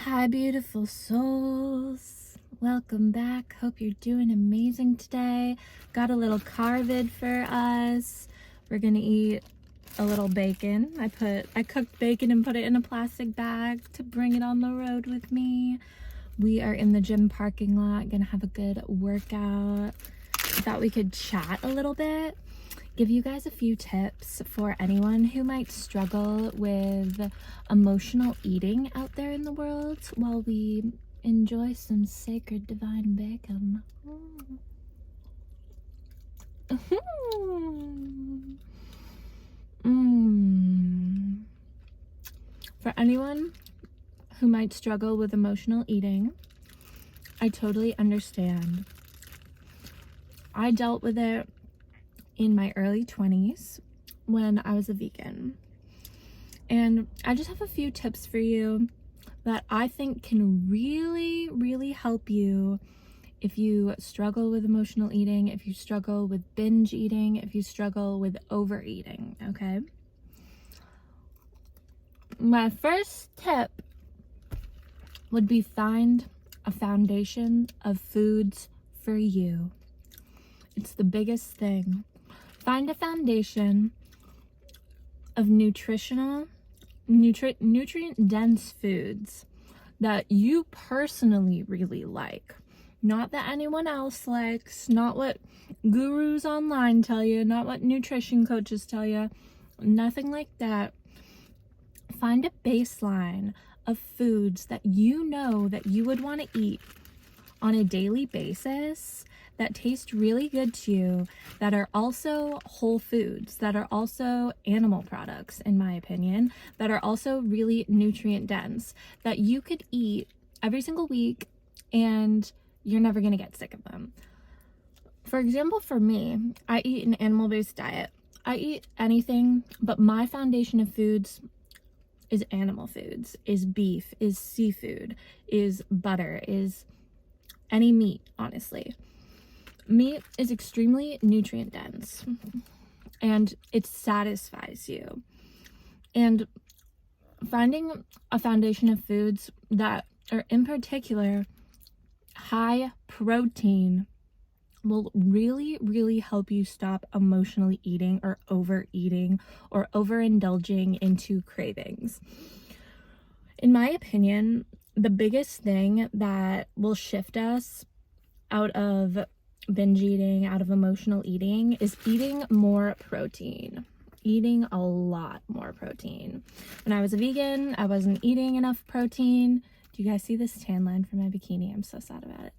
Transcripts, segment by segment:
Hi, beautiful souls. Welcome back. Hope you're doing amazing today. Got a little carvid for us. We're gonna eat a little bacon. I cooked bacon and put it in a plastic bag to bring it on the road with me. We are in the gym parking lot, gonna have a good workout. I thought we could chat a little bit, give you guys a few tips for anyone who might struggle with emotional eating out there in the world while we enjoy some sacred divine bacon. For anyone who might struggle with emotional eating, I totally understand. I dealt with it in my early 20s when I was a vegan. And I just have a few tips for you that I think can really, really help you if you struggle with emotional eating, if you struggle with binge eating, if you struggle with overeating, okay? My first tip would be find a foundation of foods for you. It's the biggest thing. Find a foundation of nutrient-dense foods that you personally really like. Not that anyone else likes, not what gurus online tell you, not what nutrition coaches tell you, nothing like that. Find a baseline of foods that you know that you would want to eat on a daily basis that taste really good to you, that are also whole foods, that are also animal products, in my opinion, that are also really nutrient dense, that you could eat every single week and you're never going to get sick of them. For example, for me, I eat an animal-based diet. I eat anything, but my foundation of foods is animal foods, is beef, is seafood, is butter, is any meat, honestly. Meat is extremely nutrient dense and it satisfies you. And finding a foundation of foods that are in particular high protein will really, really help you stop emotionally eating or overeating or overindulging into cravings. In my opinion, the biggest thing that will shift us out of binge eating, out of emotional eating, is eating more protein. Eating a lot more protein. When I was a vegan, I wasn't eating enough protein. Do you guys see this tan line from my bikini? I'm so sad about it.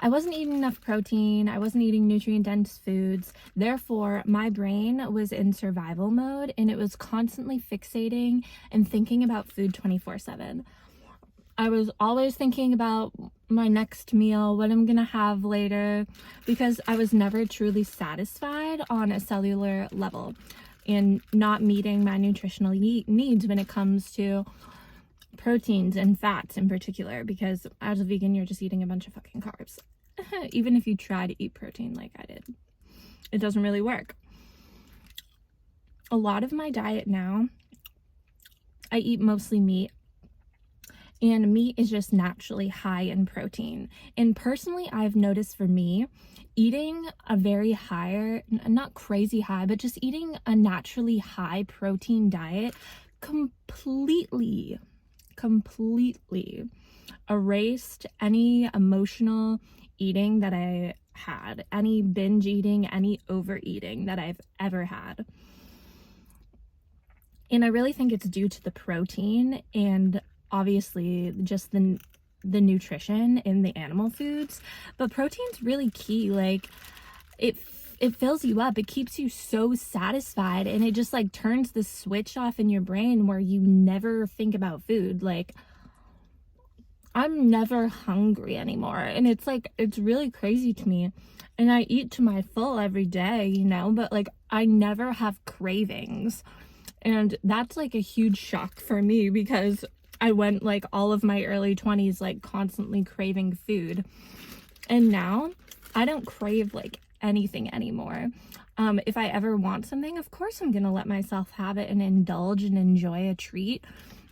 I wasn't eating enough protein. I wasn't eating nutrient-dense foods. Therefore, my brain was in survival mode and it was constantly fixating and thinking about food 24/7. I was always thinking about my next meal, what I'm gonna have later, because I was never truly satisfied on a cellular level and not meeting my nutritional needs when it comes to proteins and fats in particular, because as a vegan, you're just eating a bunch of fucking carbs. Even if you try to eat protein like I did, it doesn't really work. A lot of my diet now, I eat mostly meat. And meat is just naturally high in protein. And personally, I've noticed for me, eating a very higher, not crazy high, but just eating a naturally high protein diet completely erased any emotional eating that I had, any binge eating, any overeating that I've ever had. And I really think it's due to the protein and obviously just the nutrition in the animal foods, but protein's really key. Like it fills you up, it keeps you so satisfied, and it just like turns the switch off in your brain where you never think about food. Like I'm never hungry anymore, and it's like, it's really crazy to me. And I eat to my full every day, you know, but like I never have cravings. And that's like a huge shock for me, because I went like all of my early 20s like constantly craving food, and now I don't crave like anything anymore. If I ever want something, of course I'm gonna let myself have it and indulge and enjoy a treat,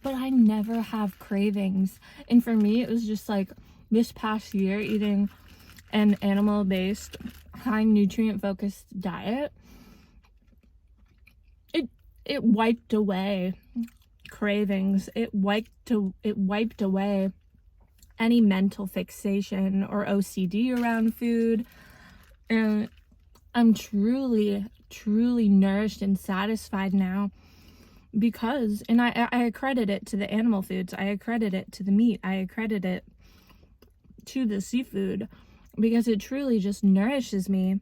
but I never have cravings. And for me, it was just like this past year eating an animal-based, high nutrient-focused diet. It wiped away cravings. It wiped away any mental fixation or OCD around food. And I'm truly, truly nourished and satisfied now because, and I accredit it to the animal foods. I accredit it to the meat. I accredit it to the seafood because it truly just nourishes me.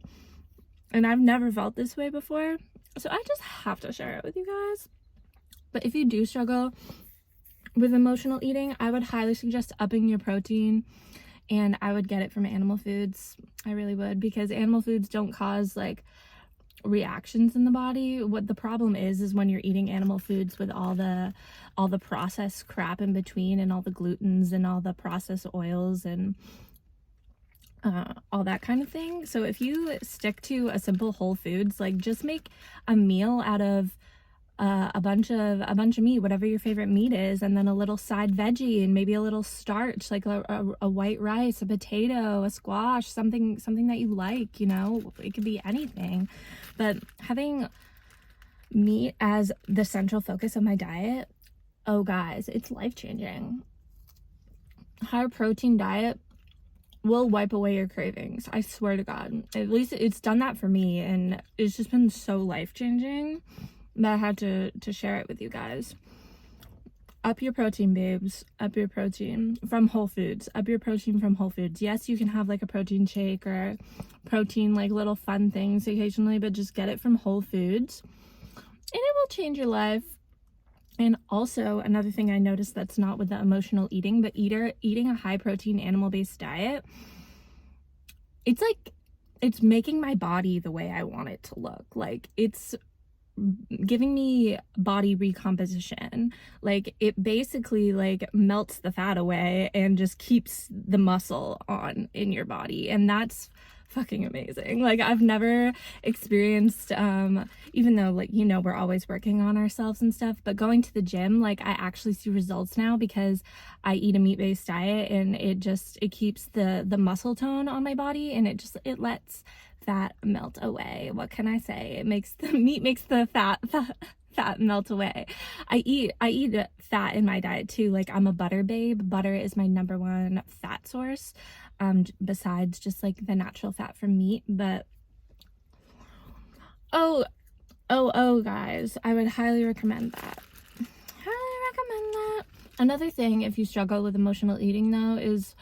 And I've never felt this way before. So I just have to share it with you guys. But if you do struggle with emotional eating, I would highly suggest upping your protein, and I would get it from animal foods. I really would, because animal foods don't cause like reactions in the body. What the problem is when you're eating animal foods with all the processed crap in between, and all the glutens and all the processed oils and all that kind of thing. So if you stick to a simple whole foods, like just make a meal out of a bunch of meat, whatever your favorite meat is, and then a little side veggie and maybe a little starch, like a white rice, a potato, a squash, something that you like, you know. It could be anything. But having meat as the central focus of my diet, oh guys, it's life-changing. Higher protein diet will wipe away your cravings. I swear to God. At least it's done that for me, and it's just been so life-changing that I had to share it with you guys. Up your protein, babes. Up your protein from Whole Foods. Up your protein from Whole Foods. Yes, you can have like a protein shake or protein, like little fun things occasionally, but just get it from Whole Foods and it will change your life. And also another thing I noticed that's not with the emotional eating, but eating a high protein animal-based diet, it's making my body the way I want it to look. Like, it's giving me body recomposition. Like, it basically like melts the fat away and just keeps the muscle on in your body, and that's fucking amazing. Like, I've never experienced even though, like, you know, we're always working on ourselves and stuff, but going to the gym, like, I actually see results now because I eat a meat-based diet, and it keeps the muscle tone on my body, and it lets fat melt away. What can I say? It makes the meat makes the fat melt away. I eat fat in my diet too. Like, I'm a butter babe. Butter is my number one fat source, besides just like the natural fat from meat. But oh guys, I would highly recommend that. Another thing, if you struggle with emotional eating though, is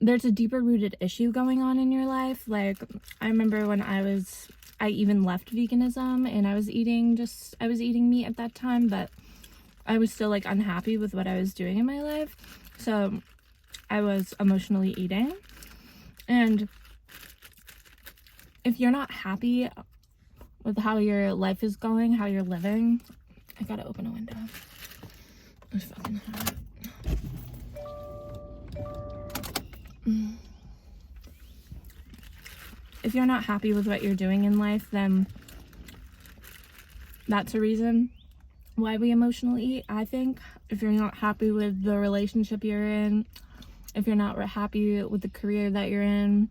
there's a deeper rooted issue going on in your life. Like, I remember when I even left veganism, and I was eating meat at that time, but I was still like unhappy with what I was doing in my life. So I was emotionally eating. And if you're not happy with how your life is going, how you're living, I gotta open a window. It's fucking hot. If you're not happy with what you're doing in life, then that's a reason why we emotionally eat, I think. If you're not happy with the relationship you're in, if you're not happy with the career that you're in,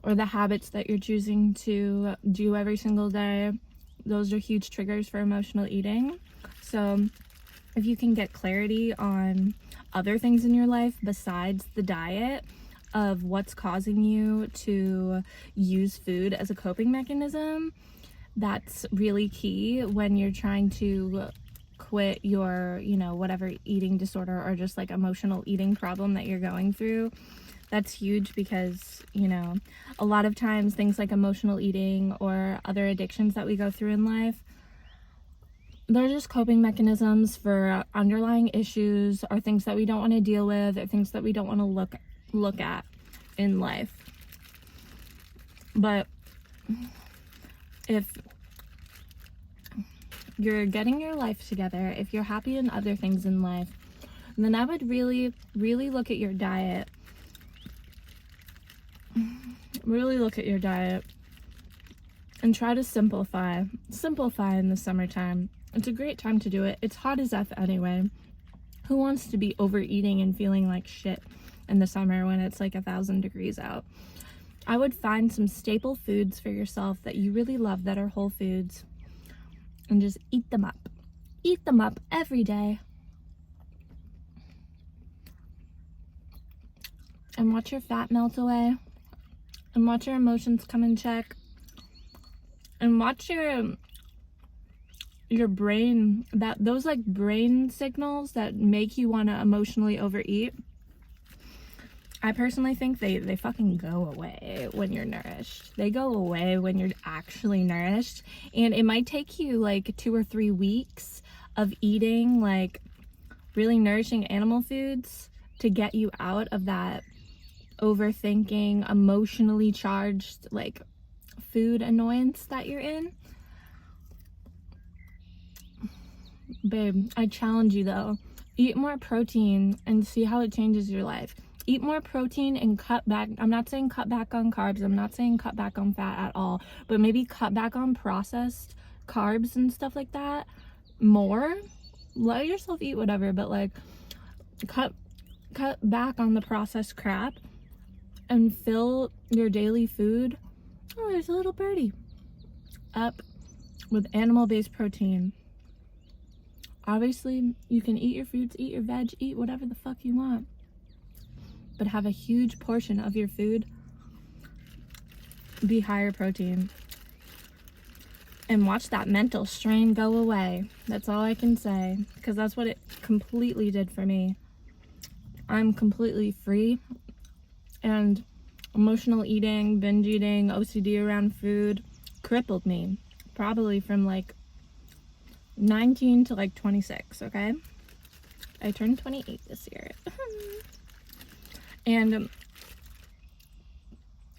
or the habits that you're choosing to do every single day, those are huge triggers for emotional eating. So if you can get clarity on other things in your life besides the diet, of what's causing you to use food as a coping mechanism, that's really key when you're trying to quit your, you know, whatever eating disorder or just like emotional eating problem that you're going through. That's huge because, you know, a lot of times things like emotional eating or other addictions that we go through in life, they're just coping mechanisms for underlying issues or things that we don't want to deal with, or things that we don't want to look at in life. But if you're getting your life together, if you're happy in other things in life, then I would really, really look at your diet. Really look at your diet and try to simplify in the summertime. It's a great time to do it. It's hot as F anyway. Who wants to be overeating and feeling like shit in the summer when it's like 1,000 degrees out? I would find some staple foods for yourself that you really love that are whole foods and just eat them up. Eat them up every day. And watch your fat melt away. And watch your emotions come in check. And watch your brain, those like brain signals that make you want to emotionally overeat. I personally think they fucking go away when you're nourished. They go away when you're actually nourished. And it might take you like 2 or 3 weeks of eating like really nourishing animal foods to get you out of that overthinking, emotionally charged like food annoyance that you're in. Babe, I challenge you though, eat more protein and see how it changes your life. Eat more protein and cut back. I'm not saying cut back on carbs. I'm not saying cut back on fat at all, but maybe cut back on processed carbs and stuff like that more. Let yourself eat whatever, but like cut back on the processed crap and fill your daily food. Oh, there's a little birdie. Up with animal-based protein. Obviously, you can eat your fruits, eat your veg, eat whatever the fuck you want, but have a huge portion of your food be higher protein. And watch that mental strain go away. That's all I can say, because that's what it completely did for me. I'm completely free, and emotional eating, binge eating, OCD around food crippled me, probably from like 19 to like 26, okay? I turned 28 this year. And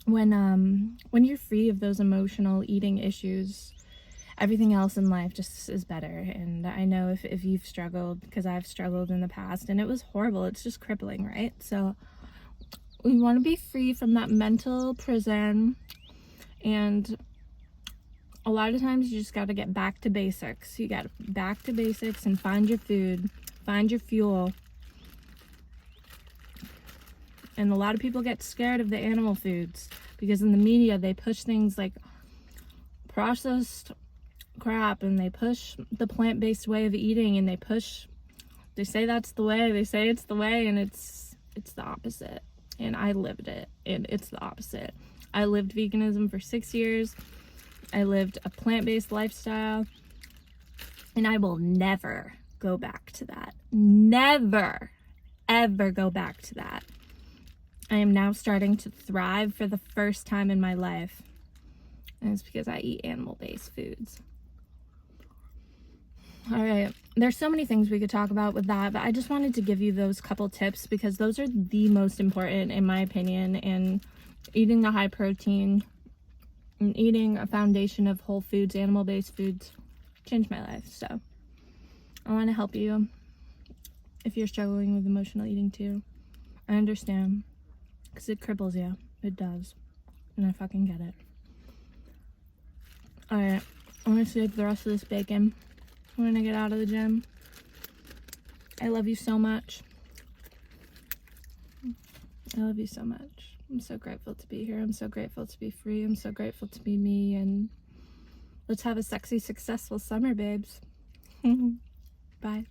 when you're free of those emotional eating issues, everything else in life just is better. And I know if you've struggled, because I've struggled in the past and it was horrible. It's just crippling, right? So we want to be free from that mental prison, and a lot of times you just got to get back to basics. You got to back to basics and find your food, find your fuel. And a lot of people get scared of the animal foods because in the media they push things like processed crap, and they push the plant-based way of eating, and they say that's the way, they say it's the way, and it's the opposite. And I lived it, and it's the opposite. I lived veganism for 6 years. I lived a plant-based lifestyle, and I will never go back to that. Never, ever go back to that. I am now starting to thrive for the first time in my life, and it's because I eat animal-based foods. All right, there's so many things we could talk about with that, but I just wanted to give you those couple tips because those are the most important in my opinion. And eating the high protein and eating a foundation of whole foods, animal-based foods, changed my life. So I want to help you if you're struggling with emotional eating too. I understand, because it cripples you. It does. And I fucking get it. Alright, I'm gonna save the rest of this bacon when I get out of the gym. I love you so much. I love you so much. I'm so grateful to be here. I'm so grateful to be free. I'm so grateful to be me. And let's have a sexy, successful summer, babes. Bye.